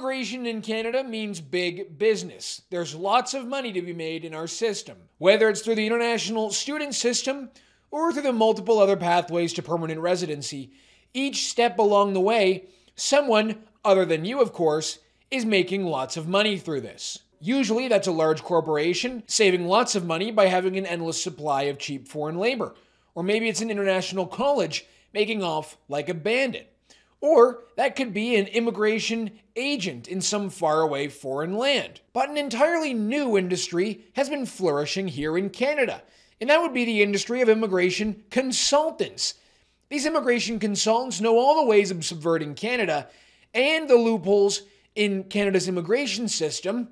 Immigration in Canada means big business. There's lots of money to be made in our system, whether it's through the international student system or through the multiple other pathways to permanent residency. Each step along the way, someone, other than you of course, is making lots of money through this. Usually that's a large corporation saving lots of money by having an endless supply of cheap foreign labor. Or maybe it's an international college making off like a bandit. Or that could be an immigration agent in some faraway foreign land. But an entirely new industry has been flourishing here in Canada, and that would be the industry of immigration consultants. These immigration consultants know all the ways of subverting Canada and the loopholes in Canada's immigration system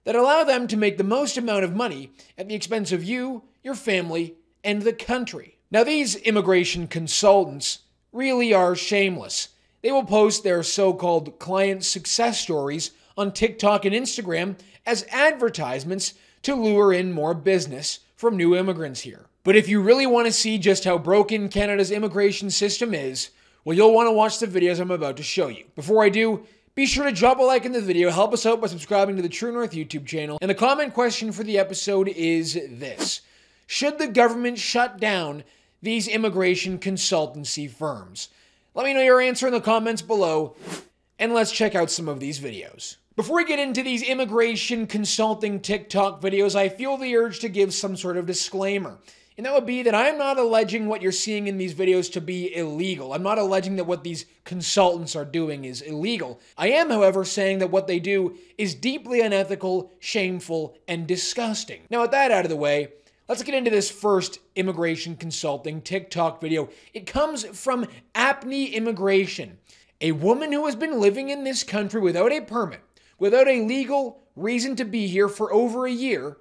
that allow them to make the most amount of money at the expense of you, your family, and the country. Now, these immigration consultants really are shameless. They will post their so-called client success stories on TikTok and Instagram as advertisements to lure in more business from new immigrants here. But if you really want to see just how broken Canada's immigration system is, well, you'll want to watch the videos I'm about to show you. Before I do, be sure to drop a like in the video, help us out by subscribing to the True North YouTube channel, and the comment question for the episode is this: should the government shut down these immigration consultancy firms? Let me know your answer in the comments below, and let's check out some of these videos. Before we get into these immigration consulting TikTok videos, I feel the urge to give some sort of disclaimer. And that would be that I'm not alleging what you're seeing in these videos to be illegal. I'm not alleging that what these consultants are doing is illegal. I am, however, saying that what they do is deeply unethical, shameful, and disgusting. Now, with that out of the way, let's get into this first immigration consulting TikTok video. It comes from Apni Immigration, a woman who has been living in this country without a permit, without a legal reason to be here for over a year,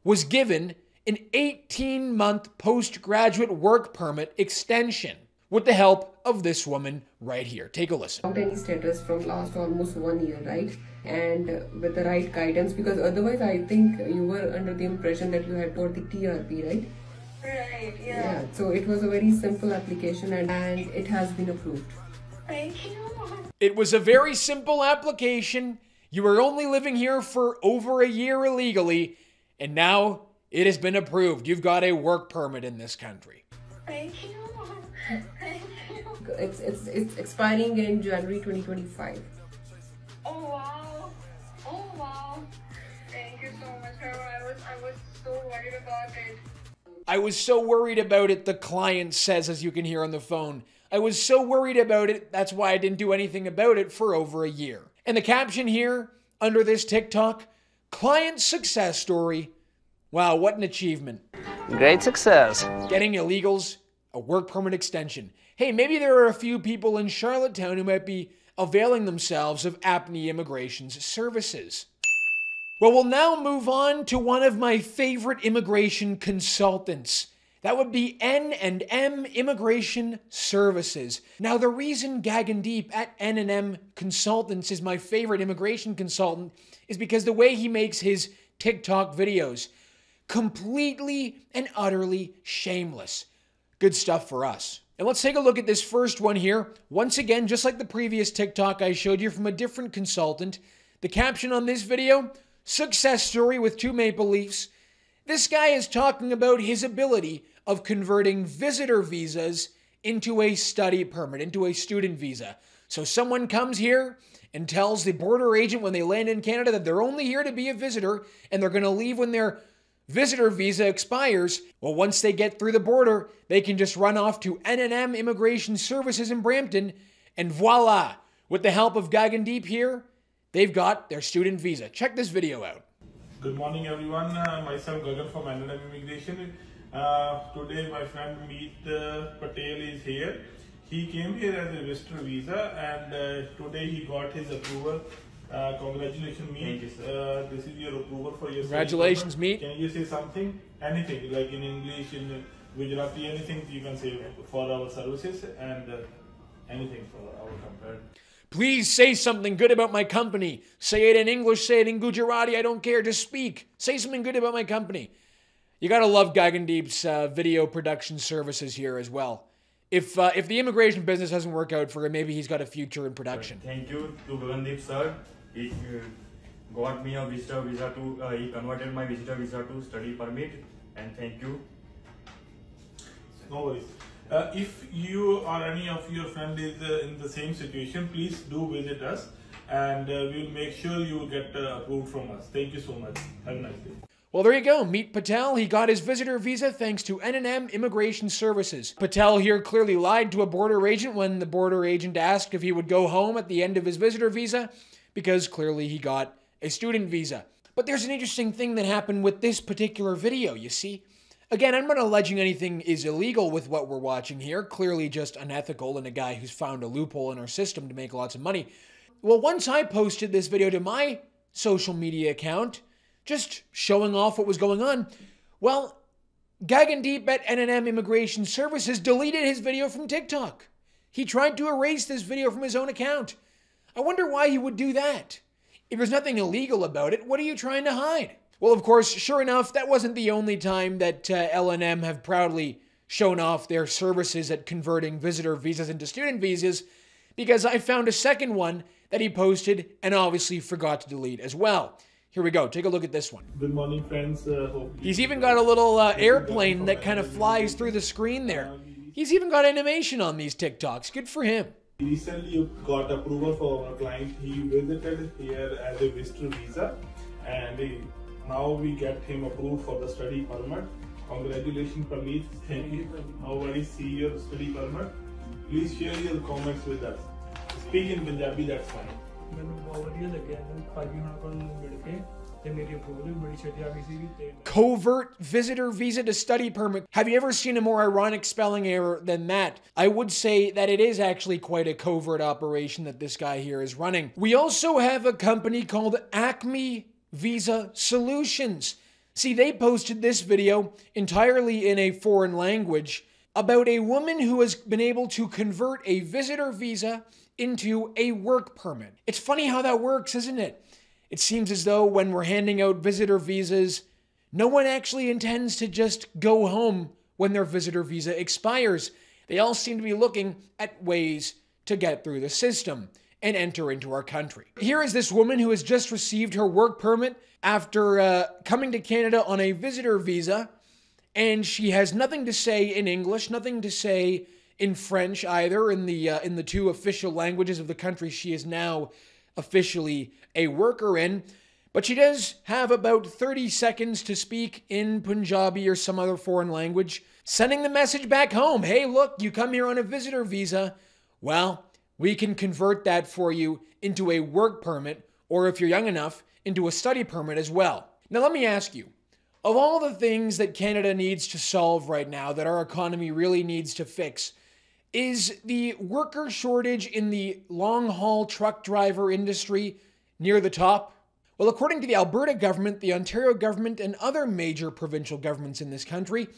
was given an 18-month postgraduate work permit extension with the help of this woman right here. Take a listen. Without any status from last almost 1 year, right? And with the right guidance, because otherwise I think you were under the impression that you had got the TRP, right? Right, yeah. So it was a very simple application and it has been approved. Thank you. It was a very simple application. You were only living here for over a year illegally, and now it has been approved. You've got a work permit in this country. Thank you. Thank you. It's expiring in January 2025. Oh wow. Oh wow. Thank you so much, Carol. I was so worried about it. I was so worried about it, the client says, as you can hear on the phone. I was so worried about it, that's why I didn't do anything about it for over a year. And the caption here, under this TikTok, client success story. Wow, what an achievement. Great success. Getting illegals a work permit extension. Hey, maybe there are a few people in Charlottetown who might be availing themselves of Apni Immigration's services. Well, we'll now move on to one of my favorite immigration consultants. That would be N&M Immigration Services. Now, the reason Gagandeep at N&M Consultants is my favorite immigration consultant is because the way he makes his TikTok videos, completely and utterly shameless. Good stuff for us. And let's take a look at this first one here. Once again, just like the previous TikTok I showed you from a different consultant, the caption on this video, success story with 2 maple leafs. This guy is talking about his ability of converting visitor visas into a study permit, into a student visa. So someone comes here and tells the border agent when they land in Canada that they're only here to be a visitor and they're going to leave when their visitor visa expires. Well, once they get through the border, they can just run off to N&M Immigration Services in Brampton, and voila! With the help of Gagandeep here, they've got their student visa. Check this video out. Good morning, everyone. Myself Gagan from N&M Immigration. Today, my friend Meet Patel is here. He came here as a visitor visa, and today he got his approval. Congratulations, Meet. This is your approval for your. Congratulations, Meet. Can you say something? Anything, like in English, in Gujarati, anything you can say for our services, and anything for our company. Please say something good about my company. Say it in English, say it in Gujarati, I don't care, just speak. Say something good about my company. You gotta love Gagandeep's video production services here as well. If the immigration business doesn't work out for him, maybe he's got a future in production. Thank you to Gagandeep sir. he got me a visitor visa to, he converted my visitor visa to study permit, and thank you. No worries. If you or any of your friend is in the same situation, please do visit us, and we'll make sure you will get approved from us. Thank you so much. Have a nice day. Well, there you go. Meet Patel. He got his visitor visa thanks to N&M Immigration Services. Patel here clearly lied to a border agent when the border agent asked if he would go home at the end of his visitor visa, because clearly he got a student visa. But there's an interesting thing that happened with this particular video, you see. Again, I'm not alleging anything is illegal with what we're watching here. Clearly just unethical and a guy who's found a loophole in our system to make lots of money. Well, once I posted this video to my social media account, just showing off what was going on, well, Gagandeep at N&M Immigration Services deleted his video from TikTok. He tried to erase this video from his own account. I wonder why he would do that. If there's nothing illegal about it, what are you trying to hide? Well, of course, sure enough, that wasn't the only time that L&M have proudly shown off their services at converting visitor visas into student visas, because I found a second one that he posted and obviously forgot to delete as well. Here we go. Take a look at this one. Good morning, friends. He's even got a little airplane that kind of flies through the screen there. He's even got animation on these TikToks. Good for him. Recently got approval for our client. He visited here as a visitor visa, and now we get him approved for the study permit. Congratulations, Prameet. Thank you. How I see your study permit. Please share your comments with us. Speak in Punjabi, that's fine. Covert visitor visa to study permit. Have you ever seen a more ironic spelling error than that? I would say that it is actually quite a covert operation that this guy here is running. We also have a company called Acme Visa Solutions. See, they posted this video entirely in a foreign language about a woman who has been able to convert a visitor visa into a work permit. It's funny how that works, isn't it? It seems as though when we're handing out visitor visas, no one actually intends to just go home when their visitor visa expires. They all seem to be looking at ways to get through the system and enter into our country. Here is this woman who has just received her work permit after coming to Canada on a visitor visa, and she has nothing to say in English, nothing to say in French either, in the two official languages of the country she is now officially a worker in. But she does have about 30 seconds to speak in Punjabi or some other foreign language, sending the message back home. Hey, look, you come here on a visitor visa. Well, we can convert that for you into a work permit, or if you're young enough, into a study permit as well. Now, let me ask you, of all the things that Canada needs to solve right now, that our economy really needs to fix, is the worker shortage in the long-haul truck driver industry near the top? Well, according to the Alberta government, the Ontario government, and other major provincial governments in this country,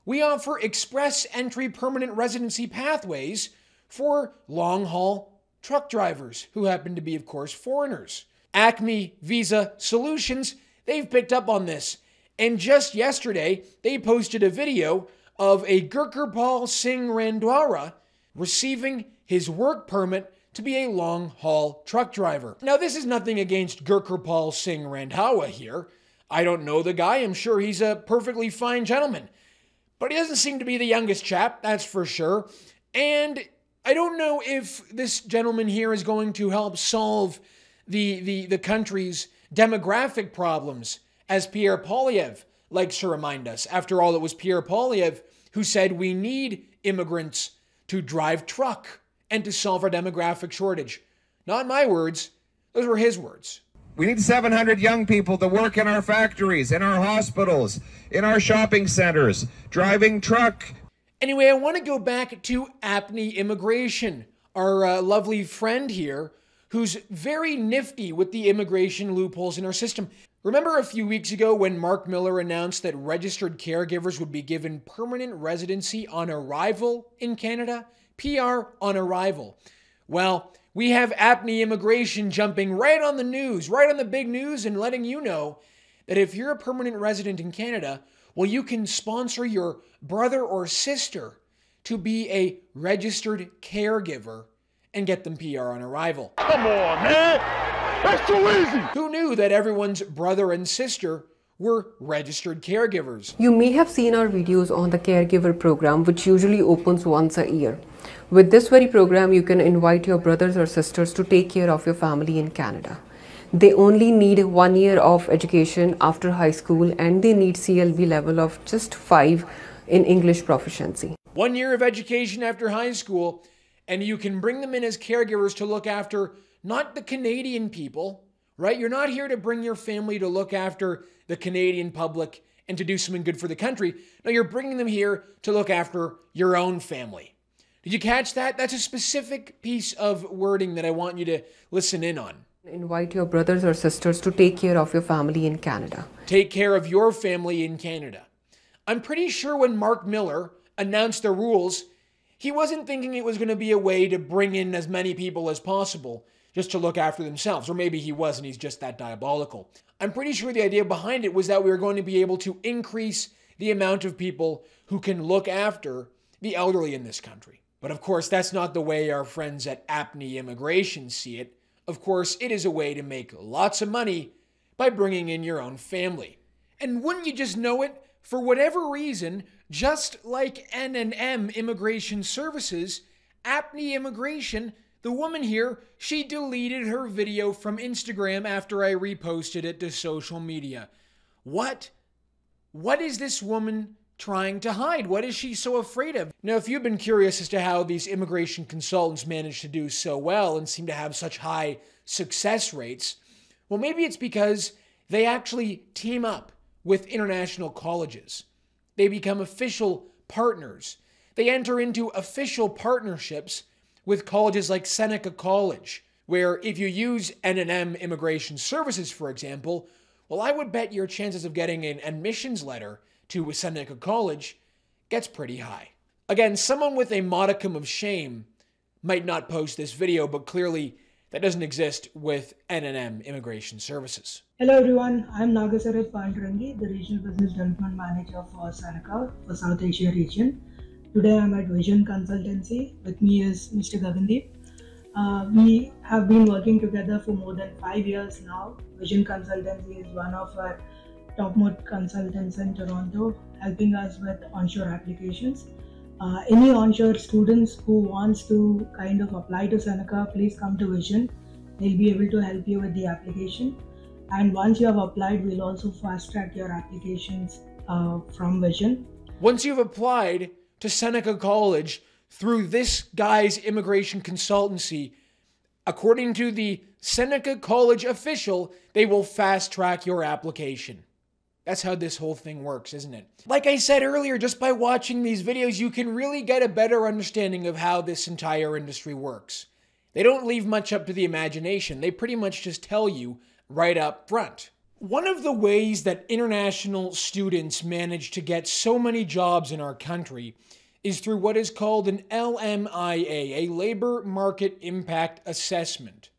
we offer express entry permanent residency pathways for long-haul truck drivers, who happen to be, of course, foreigners. Acme Visa Solutions, they've picked up on this. And just yesterday, they posted a video of a Gurkirpal Singh Randhawa receiving his work permit to be a long-haul truck driver. Now, this is nothing against Gurkirpal Singh Randhawa here. I don't know the guy. I'm sure he's a perfectly fine gentleman. But he doesn't seem to be the youngest chap, that's for sure. And I don't know if this gentleman here is going to help solve the country's demographic problems, as Pierre Poilievre likes to remind us. After all, it was Pierre Poilievre who said we need immigrants to drive truck and to solve our demographic shortage. Not my words, those were his words. We need 700 young people to work in our factories, in our hospitals, in our shopping centers, driving truck. Anyway, I want to go back to Apney Immigration, our lovely friend here, who's very nifty with the immigration loopholes in our system. Remember a few weeks ago when Mark Miller announced that registered caregivers would be given permanent residency on arrival in Canada? PR on arrival. Well, we have Apney Immigration jumping right on the news, right on the big news, and letting you know that if you're a permanent resident in Canada, well, you can sponsor your brother or sister to be a registered caregiver and get them PR on arrival. Come on, man! That's too easy. Who knew that everyone's brother and sister were registered caregivers? You may have seen our videos on the caregiver program, which usually opens once a year. With this very program, you can invite your brothers or sisters to take care of your family in Canada. They only need 1 year of education after high school, and they need CLB level of just 5 in English proficiency. 1 year of education after high school, and you can bring them in as caregivers to look after not the Canadian people, right? You're not here to bring your family to look after the Canadian public and to do something good for the country. No, you're bringing them here to look after your own family. Did you catch that? That's a specific piece of wording that I want you to listen in on. Invite your brothers or sisters to take care of your family in Canada. Take care of your family in Canada. I'm pretty sure when Mark Miller announced the rules, he wasn't thinking it was going to be a way to bring in as many people as possible just to look after themselves. Or maybe he wasn't, he's just that diabolical. I'm pretty sure the idea behind it was that we were going to be able to increase the amount of people who can look after the elderly in this country. But of course, that's not the way our friends at Apney Immigration see it. Of course, it is a way to make lots of money by bringing in your own family. And wouldn't you just know it? For whatever reason, just like N&M Immigration Services, Apney Immigration, the woman here, she deleted her video from Instagram after I reposted it to social media. What? What is this woman trying to hide? What is she so afraid of? Now, if you've been curious as to how these immigration consultants manage to do so well and seem to have such high success rates, well, maybe it's because they actually team up with international colleges. They become official partners. They enter into official partnerships with colleges like Seneca College, where if you use N&M Immigration Services, for example, well, I would bet your chances of getting an admissions letter to Seneca College gets pretty high. Again, someone with a modicum of shame might not post this video, but clearly that doesn't exist with N&M Immigration Services. Hello everyone, I'm Nagasarat Pandurangi, the Regional Business Development Manager for Seneca for South Asia region. Today I'm at Vision Consultancy. With me is Mr. Gagandeep. We have been working together for more than 5 years now. Vision Consultancy is one of our top-most consultants in Toronto, helping us with onshore applications. Any onshore students who wants to kind of apply to Seneca, please come to Vision. They'll be able to help you with the application. And once you have applied, we'll also fast-track your applications from Vision. Once you've applied to Seneca College through this guy's immigration consultancy, according to the Seneca College official, they will fast-track your application. That's how this whole thing works, isn't it? Like I said earlier, just by watching these videos, you can really get a better understanding of how this entire industry works. They don't leave much up to the imagination. They pretty much just tell you right up front. One of the ways that international students manage to get so many jobs in our country is through what is called an LMIA, a Labor Market Impact Assessment.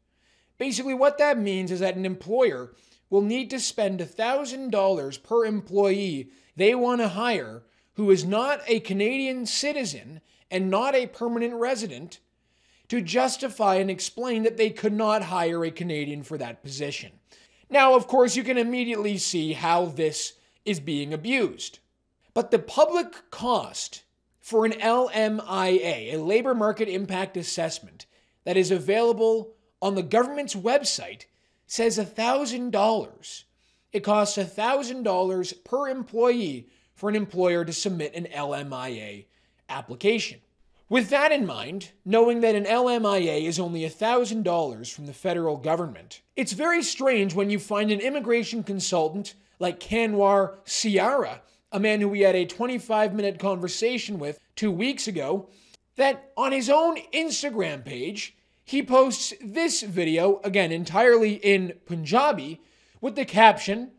Basically, what that means is that an employer will need to spend $1,000 per employee they want to hire who is not a Canadian citizen and not a permanent resident to justify and explain that they could not hire a Canadian for that position. Now, of course, you can immediately see how this is being abused. But the public cost for an LMIA, a Labor Market Impact Assessment, that is available on the government's website says $1,000. It costs $1,000 per employee for an employer to submit an LMIA application. With that in mind, knowing that an LMIA is only $1,000 from the federal government, it's very strange when you find an immigration consultant like Kanwar Ciara, a man who we had a 25-minute conversation with 2 weeks ago, that on his own Instagram page, he posts this video, again entirely in Punjabi, with the caption,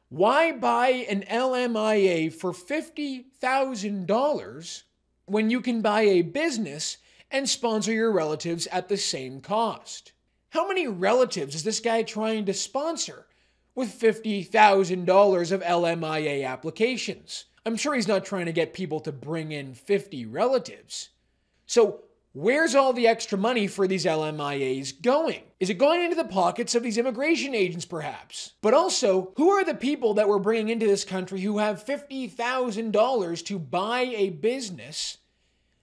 "Why buy an LMIA for $50,000 when you can buy a business and sponsor your relatives at the same cost?" How many relatives is this guy trying to sponsor with $50,000 of LMIA applications? I'm sure he's not trying to get people to bring in 50 relatives. So Where's all the extra money for these LMIAs going? Is it going into the pockets of these immigration agents, perhaps? But also, who are the people that we're bringing into this country who have $50,000 to buy a business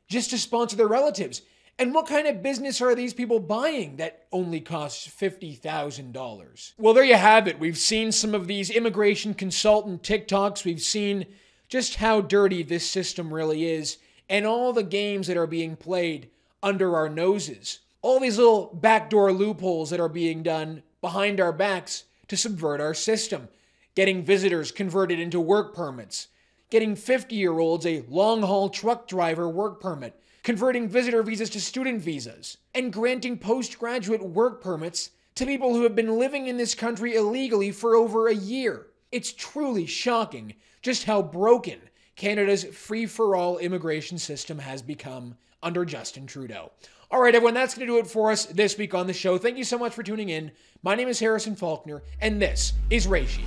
just to sponsor their relatives? And what kind of business are these people buying that only costs $50,000? Well, there you have it. We've seen some of these immigration consultant TikToks. We've seen just how dirty this system really is and all the games that are being played under our noses. All these little backdoor loopholes that are being done behind our backs to subvert our system. Getting visitors converted into work permits. Getting 50-year-olds a long-haul truck driver work permit. Converting visitor visas to student visas, and granting postgraduate work permits to people who have been living in this country illegally for over a year. It's truly shocking just how broken Canada's free-for-all immigration system has become under Justin Trudeau. All right, everyone, that's going to do it for us this week on the show. Thank you so much for tuning in. My name is Harrison Faulkner, and this is Ratio.